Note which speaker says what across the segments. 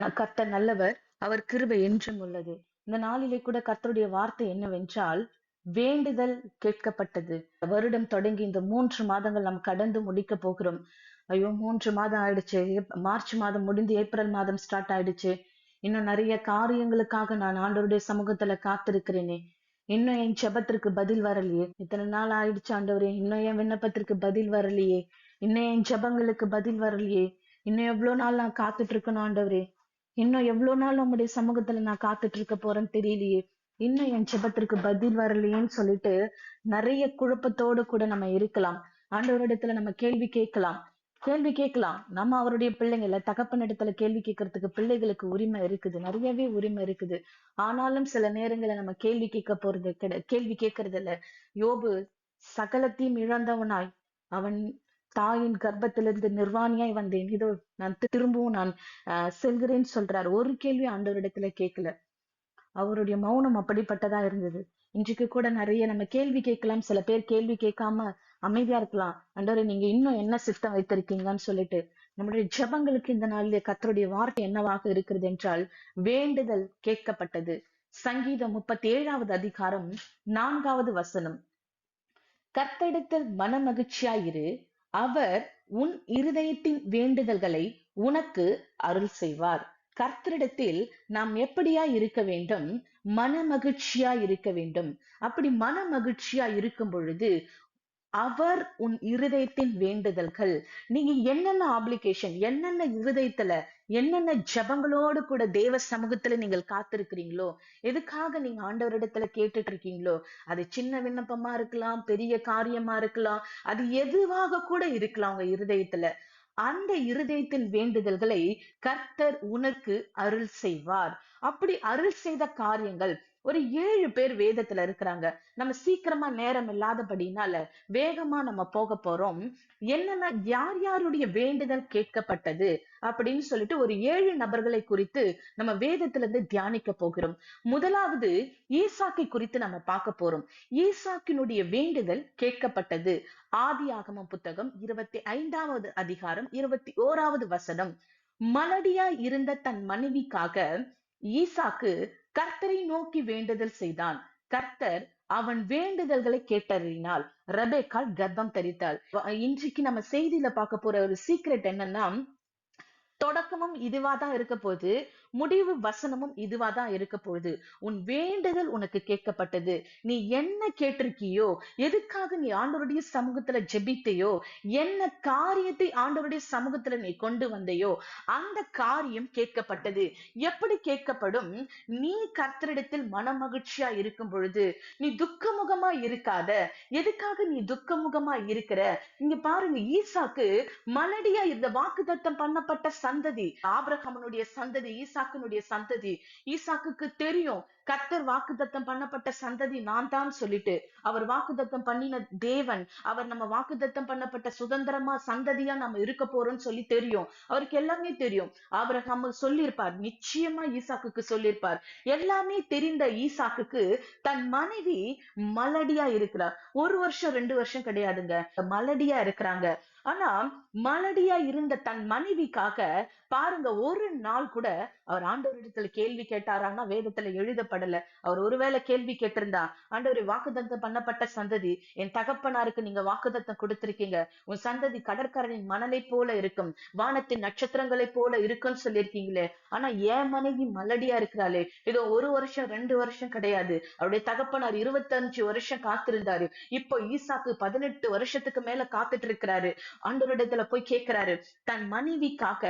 Speaker 1: கர்த்தர் நல்லவர், அவர் கிருபை என்றும் உள்ளது. இந்த நாளிலே கூட கர்த்தருடைய வார்த்தை என்னவென்றால், வேண்டுதல் கேட்கப்பட்டது. வருடம் தொடங்கி இந்த 3 மாதங்கள் நாம் கடந்து முடிக்க போகிறோம். ஐயோ, 3 மாதம் ஆயிடுச்சு. மார்ச் மாதம் முடிந்து ஏப்ரல் மாதம் ஸ்டார்ட் ஆயிடுச்சு. இன்னும் நிறைய காரியங்களுக்காக நான் ஆண்டவருடைய சமூகத்துல காத்திருக்கிறேனே. இன்னும் என் ஜெபத்திற்கு பதில் வரலையே. இத்தனை நாள் ஆயிடுச்சு ஆண்டவரே, இன்னும் என் விண்ணப்பத்திற்கு பதில் வரலையே. இன்னும் என் ஜெபங்களுக்கு பதில் வரலையே. இன்னும் எவ்வளவு நாள் நான் காத்துட்டு இருக்கணும் ஆண்டவரே. இன்னும் எவ்வளவு நாள் உம்முடைய சமூகத்துல நான் காத்துட்டு இருக்க போறேன்னு தெரியலையே. இன்னும் என் ஜெபத்திற்கு பதில் வரலையேன்னு சொல்லிட்டு நிறைய குழப்பத்தோடு கூட நம்ம இருக்கலாம். ஆண்டவரிடத்துல நம்ம கேள்வி கேட்கலாம். நம்ம அவருடைய பிள்ளைங்கள தகப்பனிடத்துல கேள்வி கேட்கறதுக்கு பிள்ளைகளுக்கு உரிமை இருக்குது, நிறையவே உரிமை இருக்குது. ஆனாலும் சில நேரங்களை நம்ம கேள்வி கேட்கறது இல்ல. யோபு சகலத்தையும் இழந்தவனாய் அவன் தாயின் கர்ப்பத்திலிருந்து நிர்வாணியாய் வந்தேன், இதோ நான் திரும்பவும் நான் செல்கிறேன்னு சொல்றாரு. ஒரு கேள்வி ஆண்டவரிடத்துல கேட்கல. அவருடைய மௌனம் அப்படிப்பட்டதா இருந்தது. இன்றைக்கு கூட நிறைய நம்ம கேள்வி கேட்கலாம். சில பேர் கேள்வி கேட்காம அமைதியா இருக்கலாம். ஆண்டவரே, நீங்க இன்னும் என்ன சித்தம் வைத்திருக்கீங்கன்னு சொல்லிட்டு. நம்முடைய ஜெபங்களுக்கு இந்த நாளிலே கர்த்தருடைய வார்த்தை என்னவாக இருக்கிறது என்றால், வேண்டுதல் கேட்கப்பட்டது. சங்கீதம் 37வது அதிகாரம் 4வது வசனம். கர்த்தரிடத்தில் மனமகிழ்ச்சியாயிரு, அவர் உன் இருதயத்தின் வேண்டுதல்களை உனக்கு அருள் செய்வார். கர்த்தரிடத்தில் நாம் எப்படியா இருக்க வேண்டும்? மன மகிழ்ச்சியா இருக்க வேண்டும். அப்படி மன மகிழ்ச்சியா இருக்கும் பொழுது அவர் உன் இருதயத்தின் வேண்டுதல்கள், நீங்க என்னென்ன ஆப்ளிகேஷன், என்னென்ன இருதயத்துல, என்னென்ன ஜபங்களோடு கூட தேவ சமூகத்துல நீங்கள் காத்திருக்கிறீங்களோ, எதுக்காக நீங்க ஆண்டவரிடத்துல கேட்டுட்டு இருக்கீங்களோ, அது சின்ன விண்ணப்பமா இருக்கலாம், பெரிய காரியமா இருக்கலாம், அது எதுவாக கூட இருக்கலாம். உங்க இருதயத்துல அந்த இருதயத்தின் வேண்டுதல்களை கர்த்தர் உனக்கு அருள் செய்வார். அப்படி அருள் செய்த காரியங்கள் ஒரு 7 பேர் வேதத்துல இருக்கிறாங்க. நம்ம சீக்கிரமா நேரம் இல்லாதபடினால வேகமா நம்ம போக போறோம். என்னன்னா, யார் யாருடைய வேண்டுதல் கேட்கப்பட்டது அப்படின்னு சொல்லிட்டு ஒரு 7 நபர்களை குறித்து நம்ம வேதத்துல இருந்து தியானிக்க போகிறோம். முதலாவது ஈசாக்கை குறித்து நம்ம பார்க்க போறோம். ஈசாக்கினுடைய வேண்டுதல் கேட்கப்பட்டது. ஆதியாகமம் புத்தகம் 25வது அதிகாரம் 21வது வசனம். மலடியா இருந்த தன் மனைவிக்காக ஈசாக்கு கர்த்தரை நோக்கி வேண்டுதல் செய்தான். கர்த்தர் அவன் வேண்டுதல்களை கேட்டறினால் ரெபெக்காள் கர்ப்பம் தரித்தாள். இன்றைக்கு நம்ம செய்தியில பார்க்க போற ஒரு சீக்ரெட் என்னன்னா, தொடக்கமும் இதுவாதான் இருக்க போகுது, முடிவு வசனமும் இதுவாதான் இருக்க போகுது. உன் வேண்டுதல் உனக்கு கேட்கப்பட்டது. நீ என்ன கேட்டிருக்கியோ, எதுக்காக நீ ஆண்டவருடைய சமூகத்துல ஜெபித்தையோ, என்ன காரியத்தை ஆண்டவருடைய சமூகத்துல நீ கொண்டு வந்தையோ, அந்த காரியம் கேட்கப்பட்டது. எப்படி கேட்கப்படும்? நீ கர்த்தரிடத்தில் மனமகிழ்ச்சியா இருக்கும் பொழுது. நீ துக்கமுகமா இருக்காத. எதுக்காக நீ துக்கமுகமா இருக்கிற? இங்க பாருங்க, ஈசாக்கு மலடியா இருந்த வாக்குத்தத்தம் பண்ணப்பட்ட சந்ததி, ஆபிரகாமனுடைய சந்ததி, ஈசாக்கினுடைய சந்ததி. ஈசாக்குக்கு தெரியும் கர்த்தர் வாக்குத்தத்தம் பண்ணப்பட்ட சந்ததி நான் தான் சொல்லிட்டு. அவர் வாக்குத்தத்தம் பண்ணின தேவன், அவர் நம்ம வாக்குத்தத்தம் பண்ணப்பட்ட சுதந்திரமா சந்ததியா நம்ம இருக்க போறோம்னு சொல்லி தெரியும். அவருக்கு எல்லாமே தெரியும். ஆபிரகாம் சொல்லியிருப்பார், நிச்சயமா ஈசாக்குக்கு சொல்லியிருப்பார். எல்லாமே தெரிந்த ஈசாக்குக்கு தன் மனைவி மலடியா இருக்கிறார். 1 வருஷம் 2 வருஷம் கிடையாதுங்க, மலடியா இருக்கிறாங்க. ஆனா மலடியா இருந்த தன் மனைவிக்காக பாருங்க, ஒரு நாள் கூட அவர் ஆண்டவரிடத்துல கேள்வி கேட்டாரான்னா வேதத்துல எழுதப்படல. அவர் ஒருவேளை கேள்வி கேட்டிருந்தா, ஆண்டவரே, வாக்குத்தத்தம் பண்ணப்பட்ட சந்ததி, என் தகப்பனாருக்கு நீங்க வாக்குத்தத்தம் கொடுத்திருக்கீங்க, உன் சந்ததி கடற்கரையின் மணலை போல இருக்கும், வானத்தின் நட்சத்திரங்களை போல இருக்குன்னு சொல்லியிருக்கீங்களே. ஆனா என் மனைவி மலடியா இருக்கிறாளே, ஏதோ 1 வருஷம் 2 வருஷம் கிடையாது, அவருடைய தகப்பனார் 25 வருஷம் காத்திருந்தாரு. இப்போ ஈசாக்கு 18 வருஷத்துக்கு மேல காத்துட்டு இருக்கிறாரு. ஆண்டவரிடத்துல போய் கேட்கிறாரு, தன் மனைவிக்காக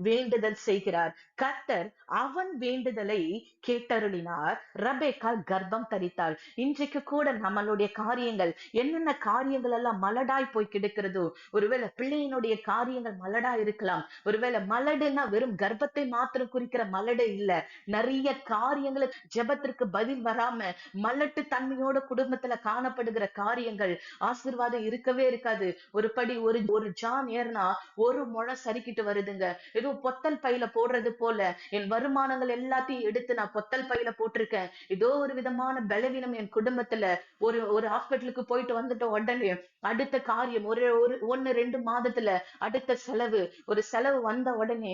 Speaker 1: வேண்டுதல் செய்கிறார். கர்த்தர் அவன் வேண்டுதலை கேட்டருளினார். ரெபெக்காள் கர்ப்பம் தரித்தாள். இன்றைக்கு கூட நம்மளுடைய காரியங்கள், என்னென்ன காரியங்கள் எல்லாம் மலடாய் போய் கிடக்கிறதோ, ஒருவேளை பிள்ளையினுடைய காரியங்கள் மலடா இருக்கலாம். ஒருவேளை மலடுன்னா வெறும் கர்ப்பத்தை மாத்திரம் குறிக்கிற மலடு இல்ல. நிறைய காரியங்களுக்கு ஜெபத்திற்கு பதில் வராம மலட்டு தன்மையோட குடும்பத்துல காணப்படுகிற காரியங்கள், ஆசீர்வாதம் இருக்கவே இருக்காது. ஒரு படி ஒரு ஜான் ஏறினா ஒரு முழம் சறுக்கிட்டு வருதுங்க. ஏதோ பொத்தல் பையில போடுறது போல என் வருமானங்கள் எல்லாத்தையும் எடுத்து நான் பொத்தல் பையில போட்டு இருக்கேன். ஏதோ ஒரு விதமான பலவீனம் என் குடும்பத்துல, ஒரு ஒரு ஹாஸ்பிட்டலுக்கு போயிட்டு வந்துட்ட உடனே அடுத்த காரியம் ஒரு ஒரு 1, 2 மாதத்துல அடுத்த செலவு, ஒரு செலவு வந்த உடனே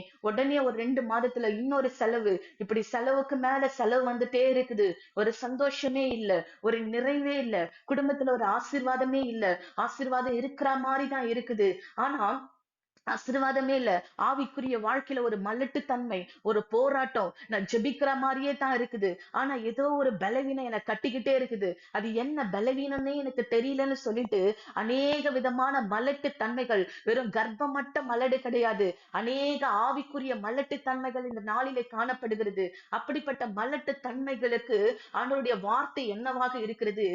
Speaker 1: ஒரு 2 மாதத்துல இன்னொரு செலவு, இப்படி செலவுக்கு மேல செலவு வந்துட்டே இருக்குது. ஒரு சந்தோஷமே இல்ல, ஒரு நிறைவே இல்ல, குடும்பத்துல ஒரு ஆசீர்வாதமே இல்ல. ஆசீர்வாதம் இருக்கிற மாதிரிதான் இருக்குது. ஆனா ஆசீர்வாதமே இல்ல. ஆவிக்குரிய வாழ்க்கையில ஒரு மலட்டுத்தன்மை, ஒரு போராட்டம். நான் ஜெபிக்கிற மாதிரியே தான் இருக்குது. ஆனா ஏதோ ஒரு பலவீனம் என்னை கட்டிக்கிட்டே இருக்குது. அது என்ன பலவீனம்னே எனக்கு தெரியலன்னு சொல்லிட்டு அநேக விதமான மலட்டுத்தன்மைகள், வெறும் கர்ப்பமட்ட மலடு கிடையாது. அநேக ஆவிக்குரிய மலட்டுத்தன்மைகள் இந்த நாளிலே காணப்படுகிறது. அப்படிப்பட்ட மலட்டுத்தன்மைகளுக்கு ஆண்டவருடைய வார்த்தை என்னவாக இருக்கிறது?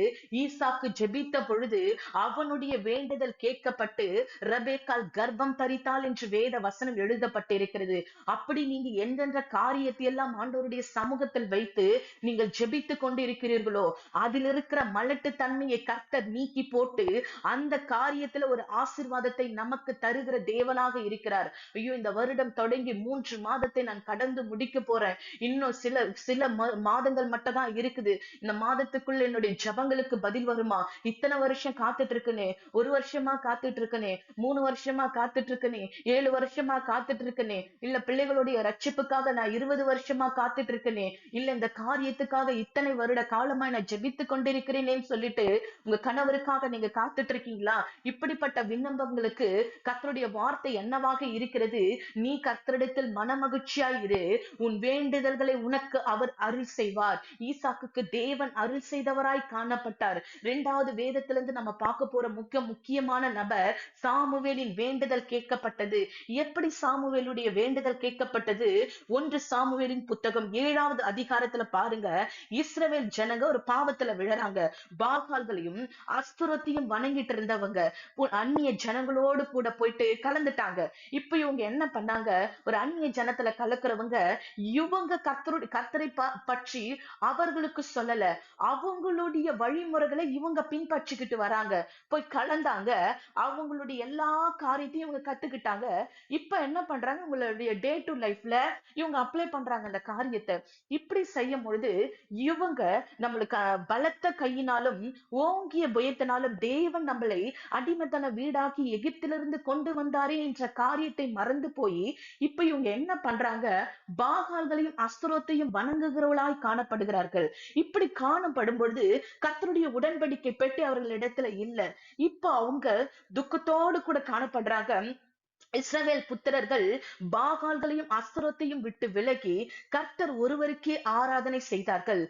Speaker 1: ஈசாக்கு ஜெபித்த பொழுது அவனுடைய வேண்டுதல் கேட்கப்பட்டு ரெபெக்காள் கர்ப்பம் தரித்தாள் என்று வேத வசனம் எழுதப்பட்டிருக்கிறது. அப்படி நீங்க எந்தெந்த காரியத்தை எல்லாம் ஆண்டவருடைய சமூகத்தில் வைத்து நீங்கள் ஜெபித்துக் கொண்டிருக்கிறீர்களோ அதில் இருக்கிற மலட்டுத்தன்மையை கர்த்தர் நீக்கி போட்டு அந்த காரியத்துல ஒரு ஆசீர்வாதத்தை நமக்கு தருகிற தேவனாக இருக்கிறார். ஐயோ, இந்த வருடம் தொடங்கி 3 மாதத்தை நான் கடந்து முடிக்க போறேன். இன்னும் சில சில மாதங்கள் மட்டும் தான் இருக்குது. இந்த மாதத்துக்குள்ள என்னுடைய ஜெபங்களுக்கு பதில் வருமா? இத்தனை வருஷம் காத்துட்டு இருக்கனே, 1 வருஷமா காத்துட்டு இருக்கனே, 3 வருஷமா காத்துட்டு இருக்கனே, 7 வருஷமா காத்துட்டு இருக்கனே, இல்ல பிள்ளைகளுடைய ரட்சிப்புக்காக நான் 20 வருஷமா காத்துட்டு இருக்கனே, இல்ல இந்த காரியத்துக்காக இத்தனை வருட காலமா நான் ஜெபித்துக் கொண்டிருக்கிறேனேன்னு சொல்லிட்டு உங்க கணவருக்காக நீங்க காத்துட்டு இருக்கீங்களா? இப்படிப்பட்ட விண்ணப்பங்களுக்கு கர்த்தருடைய வார்த்தை என்னவாக இருக்கிறது? நீ கர்த்தரிடத்தில் மனமகிழ்ச்சியாய் இரு, உன் வேண்டுதல்களை உனக்கு அவர் அருள் செய்வார். ஈசாக்குக்கு தேவன் அருள் செய்தவராய் காணப்பட்டார். 2வது வேதத்திலிருந்து நம்ம பார்க்க போற முக்கியமான நபர் சாமுவேலின் வேண்டுதல் கேட்கப்பட்டது. எப்படி சாமுவேலுடைய வேண்டுதல் கேட்கப்பட்டது? 1 சாமுவேலின் புத்தகம் 7வது அதிகாரத்துல பாருங்க. இஸ்ரவேல் ஜனங்க ஒரு பாவத்துல விழறாங்க. பாகால்களையும் அஸ்துரத்தையும் வணங்கிட்டு இருந்தவங்க அந்நிய ஜனங்களோடு கூட போயிட்டு கலந்துட்டாங்க. இப்ப இவங்க என்ன பண்ணாங்க? ஒரு அந்நிய ஜனத்துல கலக்குறவங்க இவங்க கர்த்தரை பற்றி அவர்களுக்கு சொல்லல, அவங்களுடைய வழிமுறைகளை இவங்க பின்பற்றிக்கிட்டு வராங்க. போய் கலந்தாங்க, அவங்களுடைய எல்லா காரியத்தையும் இவங்க கத்துக்கிட்டாங்க. இப்ப என்ன பண்றாங்க? உங்களுடைய டே டு லைஃப்ல இவங்க அப்ளை பண்றாங்க அந்த காரியத்தை. இப்படி செய்யும் பொழுது இவங்க நம்மளுக்கு பலத்த கையினாலும் ஓங்கிய புயத்தினாலும் தேவன் நம்மளை அடிமைத்தன வீடாக்கி எகிப்திலிருந்து கொண்டு வந்தாரே என்ற காரியத்தை மறந்து போய் இப்ப இவங்க என்ன பண்றாங்க? பாகால்களையும் அஸ்திரத்தையும் வணங்குகிறவர்களாய் காணப்படுகிறார்கள். இப்படி காணப்படும் பொழுது கர்த்தருடைய உடன்படிக்கை பெட்டி அவர்களிடத்துல இல்ல. இப்ப அவங்க துக்கத்தோடு கூட காணப்படுறாங்க. இஸ்ரவேல் புத்திரர்கள் பாகால்களையும் அஸ்திரத்தையும் விட்டு விலகி கர்த்தர் ஒருவருக்கே ஆராதனை செய்தார்கள்.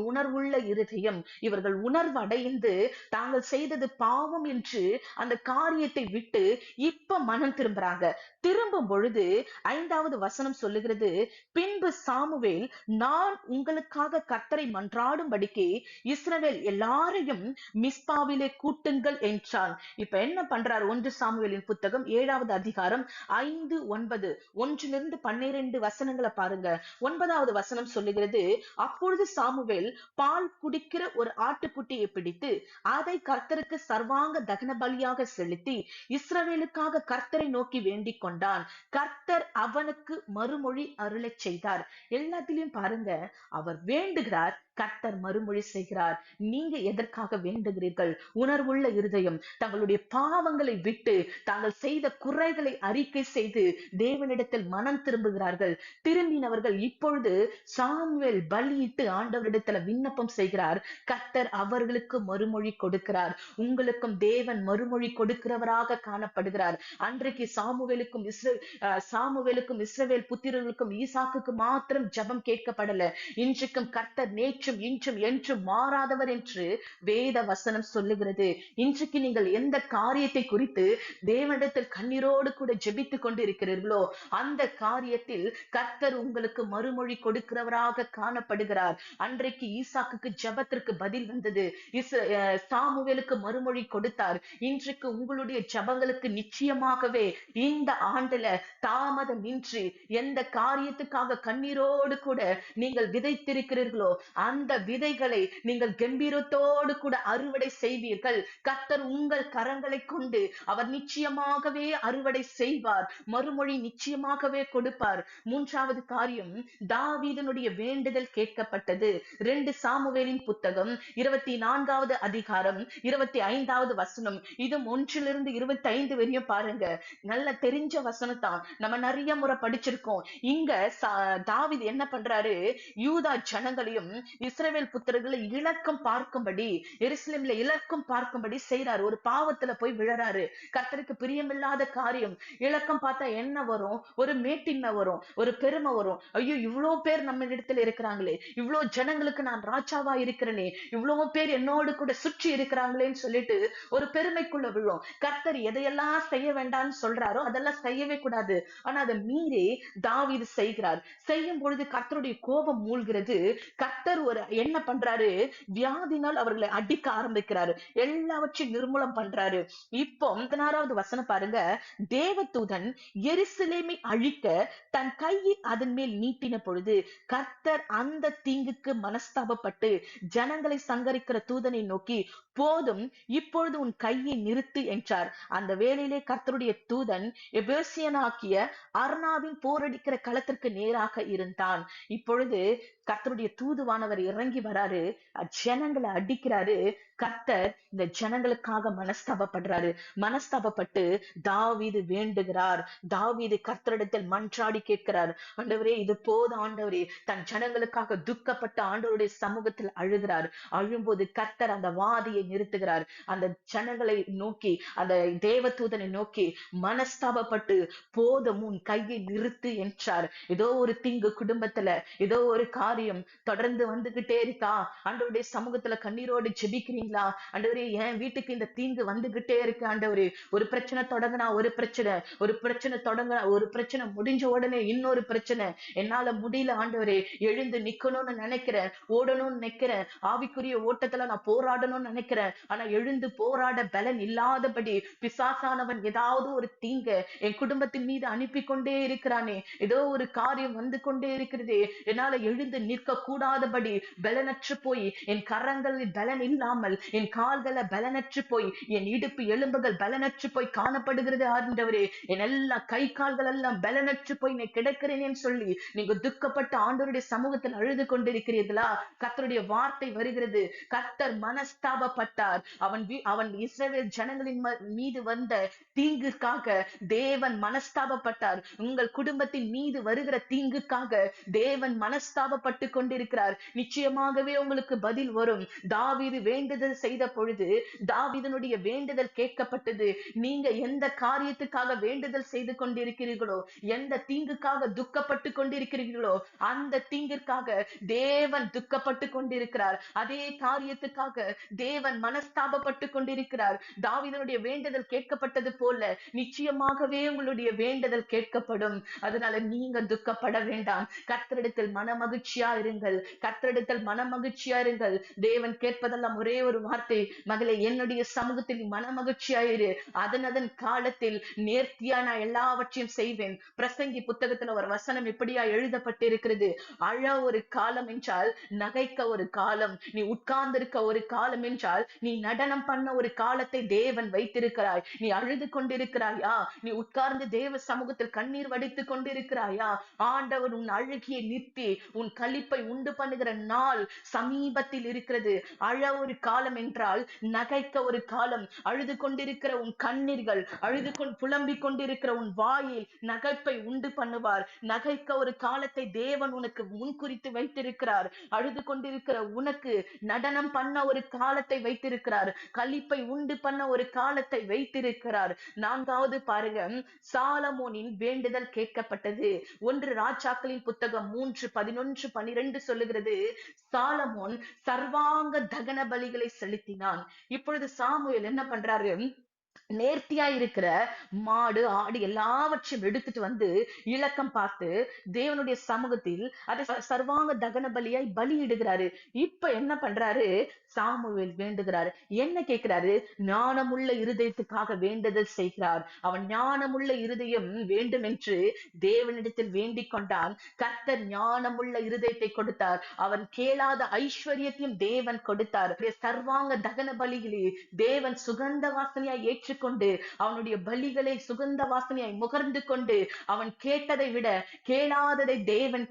Speaker 1: உணர்வுள்ள இருதயம், இவர்கள் உணர்வடைந்து தாங்கள் செய்தது பாவம் என்று அந்த காரியத்தை விட்டு இப்ப மனம் திரும்புறாங்க. திரும்பும் பொழுது 5வது வசனம் சொல்லுகிறது, பின்பு சாமுவேல், நான் உங்களுக்காக கர்த்தரை மன்றாடும்படிக்கு இஸ்ரவேல் எல்லாரையும் மிஸ்பாவிலே கூட்டுங்கள் என்றான். இப்ப என்ன பண்றார்? 1 சாமுவேலின் புத்தகம் 7வது அதிகாரம் 5, 9, 1-12 வசனங்களை பாருங்க. 9வது வசனம் சொல்லுகிறது, அப்பொழுது சாமுவேல் பால் குடிக்கிற ஒரு ஆட்டுக்குட்டியை பிடித்து அதை கர்த்தருக்கு சர்வாங்க தகன பலியாக செலுத்தி இஸ்ரவேலுக்காக கர்த்தரை நோக்கி வேண்டிக் கொண்டான். கர்த்தர் அவனுக்கு மறுமொழி அருளச் செய்தார். எல்லாத்திலையும் பாருங்க, அவர் வேண்டுகிறார், கர்த்தர் மறுமொழி செய்கிறார். நீங்க எதற்காக வேண்டுகிறீர்கள்? உணர்வுள்ள இருதயம், தங்களுடைய பாவங்களை விட்டு தாங்கள் செய்த குறைகளை அறிக்கை செய்து தேவனிடத்தில் மனம் திரும்புகிறார்கள். திரும்பினவர்கள் இப்பொழுது சாமுவேல் பலியிட்டு ஆண்டவரிடத்துல விண்ணப்பம் செய்கிறார். கர்த்தர் அவர்களுக்கு மறுமொழி கொடுக்கிறார். உங்களுக்கும் தேவன் மறுமொழி கொடுக்கிறவராக காணப்படுகிறார். அன்றைக்கு சாமுவேலுக்கும் இஸ்ரவேல் புத்திரர்களுக்கும் ஈசாக்குக்கு மாத்திரம் ஜெபம் கேட்கப்படல. இன்றைக்கும் கர்த்தர் நேற்றும் இன்றும் என்றும் மாறாதவர் என்று வேத வசனம் சொல்லுகிறது. இன்றைக்கு நீங்கள் எந்த காரியத்தை குறித்து தேவனிடத்தில் கண்ணீரோடு கூட ஜெபித்துக் கொண்டு இருக்கிறீர்களோ அந்த காரியத்தில் கர்த்தர் உங்களுக்கு மறுமொழி கொடுக்கிறவராக காணப்படுகிறார். அன்றைக்கு ஈசாக்குக்கு ஜெபத்திற்கு பதில் வந்தது. சாமுவேலுக்கு மறுமொழி கொடுத்தார். இன்றைக்கு உங்களுடைய ஜெபங்களுக்கு நிச்சயமாகவே இந்த ஆண்டுல தாமதம் இன்றி எந்த காரியத்துக்காக கண்ணீரோடு கூட நீங்கள் விதைத்திருக்கிறீர்களோ அந்த விதைகளை நீங்கள் கம்பீரத்தோடு கூட அறுவடை செய்வீர்கள். கர்த்தர் உங்கள் கரங்களை கொண்டு அவர் நிச்சயமாகவே அறுவடை செய்வார், மறுமொழி நிச்சயமாகவே கொடுப்பார். மூன்றாவது காரியம், தாவீதனுடைய வேண்டுதல் கேட்கப்பட்டது. 2 சாமுவேலின் புத்தகம் 24வது அதிகாரம் 25வது வசனம். இது 1-25 வரையும் பாருங்க. நல்ல தெரிஞ்ச வசனம் தான், நம்ம நிறைய முறை படிச்சிருக்கோம். இங்க தாவீது என்ன பண்றாரு, யூதா ஜனங்களையும் இஸ்ரவேல் புத்திரர்களை இலக்கம் பார்க்கும்படி, எருசலேம்ல இலக்கம் பார்க்கும்படி செய்யறாரு. ஒரு பாவத்துல போய் விழறாரு. கர்த்தருக்கு பிரியமில்லாத காரியம். இலக்கம் பார்த்தா என்ன வரும்? ஒரு மேட்டின்மை வரும், ஒரு பெருமை வரும். ஐயோ, இவ்வளவு பேர் நம்ம இடத்துல இருக்கிறாங்களே, இவ்வளவு ஜனங்களுக்கு நான் ராஜாவா இருக்கிறேனே, இவ்வளவு பேர் என்னோடு கூட சுற்றி இருக்கிறாங்களேன்னு சொல்லிட்டு ஒரு பெருமைக்குள்ள விழும். கர்த்தர் எதையெல்லாம் செய்ய வேண்டாம்னு சொல்றாரோ அதெல்லாம் செய்யவே கூடாது. ஆனா அதை மீறி தாவீது செய்கிறார். செய்யும் பொழுது கர்த்தருடைய கோபம் மூழ்கிறது. கர்த்தர் என்ன பண்றாரு, வியாதினால் அவர்களை அடிக்க ஆரம்பிக்கிறாரு, எல்லாவற்றையும் நிர்மூலம் பண்றாரு. இப்போ 16வது வசனம் பாருங்க. தேவதூதன் எருசலேமை அழிக்க தன் கையை அதன் மேல் நீட்டின பொழுது கர்த்தர் அந்த தீங்குக்கு மனஸ்தாபப்பட்டு ஜனங்களை சங்கரிக்கிற தூதனை நோக்கி, போதும், இப்பொழுது உன் கையை நிறுத்து என்றார். அந்த வேளையிலே கர்த்தருடைய தூதன் எபேசியனாகிய அர்னாவின் போரடிக்கிற களத்திற்கு நேராக இருந்தான். இப்பொழுது கர்த்தருடைய தூதுவானவர் இறங்கி வராரு, ஜனங்களை அடிக்கிறாரு. கர்த்தர் இந்த ஜனங்களுக்காக மனஸ்தாபப்படுறாரு. மனஸ்தாபப்பட்டு தாவீது வேண்டுகிறார். தாவீது கர்த்தரிடத்தில் மன்றாடி கேட்கிறார், ஆண்டவரே இது போதும் ஆண்டவரே. தன் ஜனங்களுக்காக துக்கப்பட்ட ஆண்டவருடைய சமூகத்தில் அழுகிறார். அழும்போது கர்த்தர் அந்த வாதியை நிறுத்துகிறார். அந்த ஜனங்களை நோக்கி, அந்த தேவதூதனை நோக்கி மனஸ்தாபப்பட்டு, போதும், உன் கையை நிறுத்து என்றார். ஏதோ ஒரு தீங்கு குடும்பத்துல, ஏதோ ஒரு காரியம் தொடர்ந்து வந்துகிட்டே இருக்கா? ஆண்டவருடைய சமூகத்துல கண்ணீரோடு ஜெபிக்கிறீங்களா? ஆண்டவரே, என் வீட்டுக்கு இந்த தீங்கு வந்துகிட்டே இருக்கு ஆண்டவரே. ஒரு பிரச்சனை தொடங்கினா ஒரு பிரச்சனை, ஒரு பிரச்சனை தொடங்கினா ஒரு பிரச்சனை, முடிஞ்ச உடனே இன்னொரு பிரச்சனை. என்னால முடியல ஆண்டவரே, எழுந்து நிக்கணும்னு நினைக்கிறேன், ஓடணும்னு நினைக்கிறேன், ஆவிக்குரிய ஓட்டத்துல நான் போராடணும்னு நினைக்கிறேன். ஆனா எழுந்து போராட பலன் இல்லாதபடி பிசாசானவன் ஏதாவது ஒரு தீங்க என் குடும்பத்தின் மீது அனுப்பி கொண்டே இருக்கிறானே, ஏதோ ஒரு காரியம் வந்து கொண்டே இருக்கிறதே, என்னால எழுந்து நிற்க கூடாதபடி பலனற்று போய், என் கரங்களில் பலன் இல்லாமல் என் கால்களை பலனற்று போய், என் இடுப்பு எலும்புகள் பலனற்று போய் காணப்படுகிறது ஆண்டவரே. என் எல்லா கை கால்கள் எல்லாம் பலனற்று போய் நான் கிடக்கிறேன்னு சொல்லி நீங்க துக்கப்பட்ட ஆண்டவருடைய சமூகத்தில் அழுது கொண்டிருக்கிறீர்களா? கர்த்தருடைய வார்த்தை வருகிறது. கர்த்தர் மனஸ்தாபப்பட்டார். அவன் இஸ்ரவேல் ஜனங்களின் மீது வந்த தீங்குக்காக தேவன் மனஸ்தாபப்பட்டார். உங்கள் குடும்பத்தின் மீது வருகிற தீங்குக்காக தேவன் மனஸ்தாபப்பட்டு கொண்டிருக்கிறார். நிச்சயமாகவே உங்களுக்கு பதில் வரும். தாவீது வேண்டுதல் செய்த பொழுது தாவீதனுடைய வேண்டுதல் கேட்கப்பட்டது. நீங்க எந்த காரியத்துக்காக வேண்டுதல் செய்து கொண்டிருக்கிறீர்களோ, எந்த தீங்குக்காக துக்கப்பட்டு கொண்டிருக்கிறீர்களோ, அந்த தீங்கிற்காக தேவன் துக்கப்பட்டு கொண்டிருக்கிறார். அதே காரியத்துக்காக தேவன் மனஸ்தாபப்பட்டு கொண்டிருக்கிறார். தாவீதனுடைய வேண்டுதல் கேட்கப்பட்டது போல நிச்சயமாகவே உங்களுடைய வேண்டுதல் கேட்கப்படும். அதனால நீங்க துக்கப்பட வேண்டாம். கர்த்தரிடத்தில் மனமகிழ்ச்சியா இருங்கள். கர்த்தரிடத்தில் மனமகிழ்ச்சியா இருங்கள். தேவன் கேட்பதெல்லாம் ஒரே ஒரு வார்த்தை, மகளே, என்னுடைய சமூகத்தில் மனமகிழ்ச்சியா இரு. அதன் காலத்தில் நேர்த்தியா நான் எல்லாவற்றையும் செய்வேன். பிரசங்கி புத்தகத்துல ஒரு வசனம் இப்படியா எழுதப்பட்டிருக்கிறது, அழ ஒரு காலம் என்றால் நகைக்க ஒரு காலம், நீ உட்கார்ந்திருக்க ஒரு காலம் என்றால் நீ நடனம் பண்ண ஒரு காலத்தை தேவன் வைத்திருக்கிறாய். நீ அழுது கொண்டிருக்கிறாயா? நீ உட்கார்ந்து தேவ சமூகத்தில் கண்ணீர் வடித்துக் கொண்டிருக்கிறாயா? ஆண்டவர் உன் அழுகியை நிறுத்தி உன் களிப்பை உண்டு பண்ணுகிற நாள் சமீபத்தில் இருக்கிறது. அழ ஒரு காலம் என்றால் நகைக்க ஒரு காலம். அழுது கொண்டிருக்கிற உன் கண்ணீர்கள், புலம்பிக் கொண்டிருக்கிற உன் வாயில் நகைப்பை உண்டு பண்ணுவார். நகைக்க ஒரு காலத்தை தேவன் உனக்கு முன்குறித்து வைத்திருக்கிறார். அழுது கொண்டிருக்கிற உனக்கு நடனம் பண்ண ஒரு காலத்தை வைத்திருக்கிறார். களிப்பை உண்டு பண்ண ஒரு காலத்தை வைத்திருக்கிறார். 4வது பாருங்க, சாலமோனின் வேண்டுதல் கேட்கப்பட்டது. 1 ராஜாக்களின் புத்தகம் 3:11-12 சொல்லுகிறது, சாலமோன் சர்வாங்க தகன பலிகளை செலுத்தினான். இப்பொழுது சாமுவேல் என்ன பண்றாரு, நேர்த்தியா இருக்கிற மாடு ஆடு எல்லாவற்றையும் எடுத்துட்டு வந்து இலக்கம் பார்த்து தேவனுடைய சமூகத்தில் அதை சர்வாங்க தகன பலியாய் பலியிடுகிறாரு. இப்ப என்ன பண்றாரு, சாமுவேல் வேண்டுகிறாரு. என்ன கேட்கிறாரு, ஞானமுள்ள இருதயத்துக்காக வேண்டுதல் செய்கிறார். அவன் ஞானமுள்ள இருதயம் வேண்டும் என்று தேவனிடத்தில் வேண்டிக் கொண்டான். கர்த்தர் ஞானமுள்ள இருதயத்தை கொடுத்தார். அவன் கேளாத ஐஸ்வர்யத்தையும் தேவன் கொடுத்தார். சர்வாங்க தகன பலிகளே தேவன் சுகந்த வாசனையா ஏற்றுக்கொண்டார். ஏற்றுக்கொண்டு அவனுடைய பலிகளை சுகந்த வாசனையாய் முகர்ந்து கொண்டு அவன் கேட்டதை விட கேளாததை தேவன்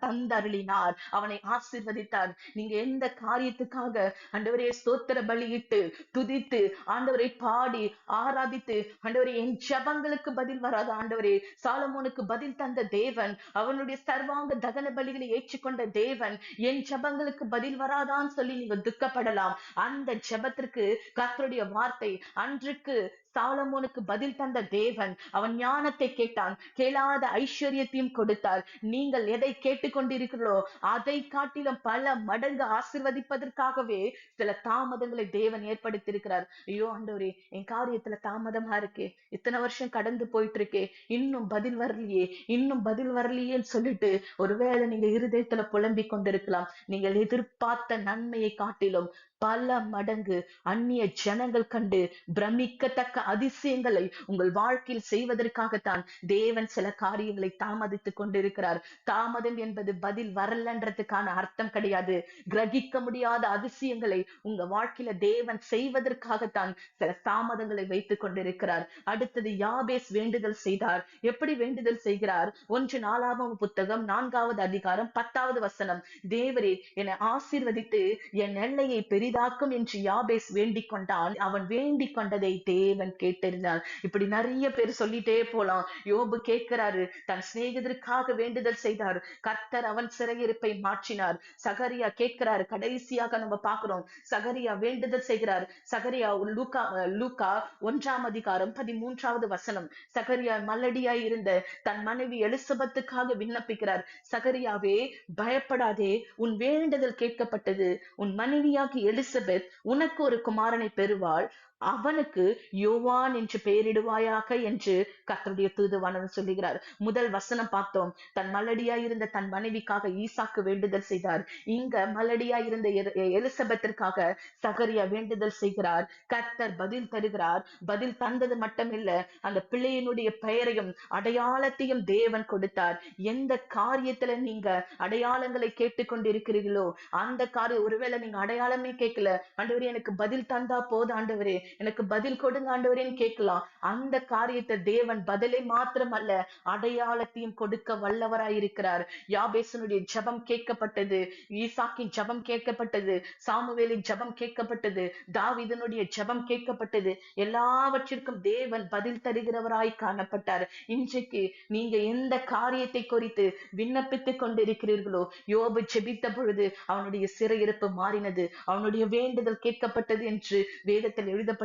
Speaker 1: தந்தருளினார். அவனை ஆசீர்வதித்தார். நீங்க எந்த காரியத்துக்காக ஆண்டவரே ஸ்தோத்திர பலியிட்டு துதித்து ஆண்டவரை பாடி ஆராதித்து ஆண்டவரே என் ஜெபங்களுக்கு பதில் வராத ஆண்டவரே, சாலமோனுக்கு பதில் தந்த தேவன், அவனுடைய சர்வாங்க தகன பலிகளை ஏற்றுக்கொண்ட தேவன் என் ஜெபங்களுக்கு பதில் வராதான்னு சொல்லி நீங்க துக்கப்படலாம். அந்த ஜெபத்திற்கு கர்த்தருடைய வார்த்தை அன்றைக்கு சாலமோனுக்கு பதில் தந்த தேவன் அவன் ஞானத்தை கேட்டான், கேளாத ஐஸ்வர்யத்தையும் கொடுத்தார். நீங்கள் எதை கேட்டுக்கொண்டிருக்கிறீர்களோ அதை காட்டிலும் பல மடங்கு ஆசீர்வதிப்பதற்காகவே சில தாமதங்களை தேவன் ஏற்படுத்தியிருக்கிறார். ஐயோ ஆண்டவரே, என் காரியத்துல தாமதமா இருக்கே, இத்தனை வருஷம் கடந்து போயிட்டு இருக்கே, இன்னும் பதில் வரலையே, இன்னும் பதில் வரலையேன்னு சொல்லிட்டு ஒருவேளை நீங்க இருதயத்துல புலம்பிக் கொண்டிருக்கலாம். நீங்கள் எதிர்பார்த்த நன்மையை காட்டிலும் பல மடங்கு அந்நிய ஜனங்கள் கண்டு பிரமிக்கத்தக்க அதிசயங்களை உங்கள் வாழ்க்கையில் செய்வதற்காகத்தான் தேவன் சில காரியங்களை தாமதித்துக் கொண்டிருக்கிறார். தாமதம் என்பது பதில் வரலன்றதுக்கான அர்த்தம் கிடையாது. கிரகிக்க முடியாத அதிசயங்களை உங்க வாழ்க்கையில தேவன் செய்வதற்காகத்தான் சில தாமதங்களை வைத்துக் கொண்டிருக்கிறார். அடுத்தது யாபேஸ் வேண்டுதல் செய்தார். எப்படி வேண்டுதல் செய்கிறார்? 1 நாளாகமம் புத்தகம் 4வது அதிகாரம் 10வது வசனம். தேவரே என்னை ஆசீர்வதித்து என் எல்லையை பெரிதாக்கும் என்று யாபேஸ் வேண்டிக் கொண்டான். அவன் வேண்டிக் கொண்டதை தேவன் கேட்டிருந்தார். இப்படி நிறைய பேர் சொல்லிட்டே போலாம். யோபு கேட்கிறாரு, தன் சிநேகிதருக்காக வேண்டுதல் செய்தார், கர்த்தர் அவன் சிறையிருப்பை மாற்றினார். சகரியா கேட்கிறாரு, கடைசியாக நம்ம பார்க்கிறோம், சகரியா வேண்டுதல் செய்கிறார். சகரியா லூக்கா 1ஆம் அதிகாரம் 13வது வசனம். சகரியா மலடியாய் இருந்த தன் மனைவி எலிசபெத்துக்காக விண்ணப்பிக்கிறார். சகரியாவே பயப்படாதே, உன் வேண்டுதல் கேட்கப்பட்டது. உன் மனைவியாகி எலிசபெத் உனக்கு ஒரு குமாரனை பெறுவாள், அவனுக்கு யோவான் என்று பெயரிடுவாயாக என்று கர்த்தருடைய தூதுவானவர் சொல்லுகிறார். முதல் வசனம் பார்த்தோம், தன் மலடியாய் இருந்த தன் மனைவிக்காக ஈசாக்கு வேண்டுதல் செய்தார். இங்க மலடியாய் இருந்த எலிசபெத்திற்காக சகரியா வேண்டுதல் செய்கிறார். கர்த்தர் பதில் தருகிறார். பதில் தந்தது மட்டுமில்ல, அந்த பிள்ளையினுடைய பெயரையும் அடையாளத்தையும் தேவன் கொடுத்தார். எந்த காரியத்துல நீங்க அடையாளங்களை கேட்டுக்கொண்டிருக்கிறீர்களோ அந்த காரியம், ஒருவேளை நீங்க அடையாளமே கேட்கல, ஆண்டவரே எனக்கு பதில் தந்தா போதும் ஆண்டவரே, எனக்கு பதில் கொடுங்க ஆண்டவரேன்னு கேட்கலாம். அந்த காரியத்தை தேவன் பதிலை மாத்திரமல்ல அடையாளத்தையும் கொடுக்க வல்லவராயிருக்கிறார். யாபேசனுடைய ஜெபம் கேட்கப்பட்டது, ஈசாக்கின் ஜெபம் கேட்கப்பட்டது, சாமுவேலின் ஜெபம் கேட்கப்பட்டது, தாவீதனுடைய ஜெபம் கேட்கப்பட்டது. எல்லாவற்றிற்கும் தேவன் பதில் தருகிறவராய் காணப்பட்டார். இன்றைக்கு நீங்க எந்த காரியத்தை குறித்து விண்ணப்பித்துக் கொண்டிருக்கிறீர்களோ, யோபு ஜெபித்த பொழுது அவனுடைய சிறையிருப்பு மாறினது, அவனுடைய வேண்டுதல் கேட்கப்பட்டது என்று வேதத்தில் எழுதப்பட்டிருக்கு.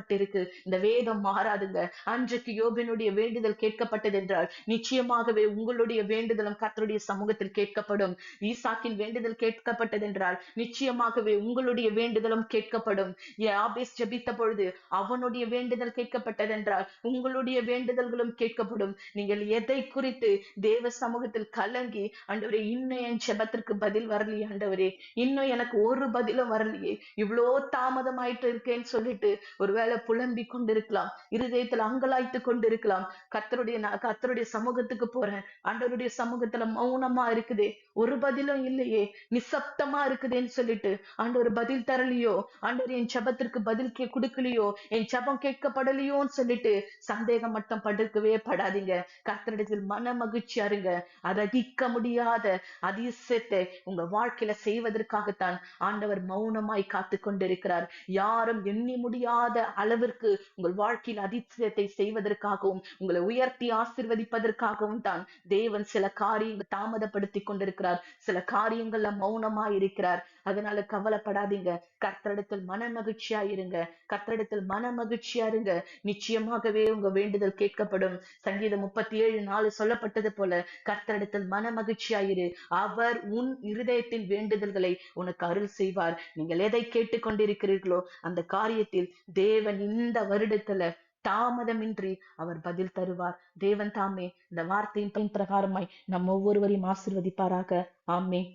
Speaker 1: இந்த வேதம் மாறாதுங்க. அன்றைக்கு யோபினுடைய வேண்டுதல் கேட்கப்பட்டது என்றால் நிச்சயமாகவே உங்களுடைய வேண்டுதலும் கர்த்தருடைய சமூகத்தில் கேட்கப்படும். ஈசாக்கின் வேண்டுதல் கேட்கப்பட்டது என்றால் நிச்சயமாகவே உங்களுடைய வேண்டுதலும் கேட்கப்படும். யாபேஸ் ஜெபித்த பொழுது அவனுடைய வேண்டுதல் கேட்கப்பட்டது என்றால் உங்களுடைய வேண்டுதல்களும் கேட்கப்படும். நீங்கள் எதை குறித்து தேவ சமூகத்தில் கலங்கி, ஆண்டவரே இன்னும் என் ஜெபத்திற்கு பதில் வரலையே ஆண்டவரே, இன்னும் எனக்கு ஒரு பதிலும் வரலையே, இவ்வளோ தாமதமாயிட்டு இருக்கேன்னு சொல்லிட்டு ஒருவேளை புலம்பி கொண்டிருக்கலாம், இருதயத்துல அங்கலாய்த்து கொண்டிருக்கலாம். கர்த்தருடைய சமூகத்துக்கு போறேன், ஆண்டவருடைய சமூகத்துல மௌனமா இருக்குதே, ஒரு பதிலும் இல்லையே, நிசப்தமா இருக்குதேன்னு சொல்லிட்டு ஆண்டவர் பதில் தரலையோ, ஆண்டவர் என் ஜெபத்திற்கு பதில் கொடுக்கலையோ, என் ஜெபம் கேட்கப்படலையோன்னு சொல்லிட்டு சந்தேகம் மட்டும் படுக்கவே படாதீங்க. கர்த்தரிடத்தில் மன மகிழ்ச்சியா இருங்க. அரகிக்க முடியாத அதிசயத்தை உங்க வாழ்க்கையில செய்வதற்காகத்தான் ஆண்டவர் மௌனமாய் காத்து கொண்டிருக்கிறார். யாரும் எண்ணி முடியாத அளவிற்கு உங்கள் வாழ்க்கையில் அதிசயத்தை செய்வதற்காகவும் உங்களை உயர்த்தி ஆசீர்வதிப்பதற்காகவும் தான் தேவன் சில காரியங்கள் தாமதப்படுத்தி கொண்டிருக்கிறார். சில காரியங்கள்ல மௌனமா இருக்கிறார். அதனால கவலைப்படாதீங்க. கர்த்தரிடத்தில் மன மகிழ்ச்சியா இருங்க. கர்த்தரிடத்தில் மன மகிழ்ச்சியா இருங்க. நிச்சயமாகவே உங்க வேண்டுதல் கேட்கப்படும். சங்கீதம் 37:4 சொல்லப்பட்டது போல கர்த்தரிடத்தில் மன மகிழ்ச்சியாயிரு, அவர் உன் இருதயத்தின் வேண்டுதல்களை உனக்கு அருள் செய்வார். நீங்கள் எதை கேட்டுக்கொண்டிருக்கிறீர்களோ அந்த காரியத்தில் தேவன் இந்த வருடத்துல தாமதமின்றி அவர் பதில் தருவார். தேவன் தாமே இந்த வார்த்தையின் பிரகாரமாய் நம் ஒவ்வொருவரையும் ஆசீர்வதிப்பாராக. ஆமென்.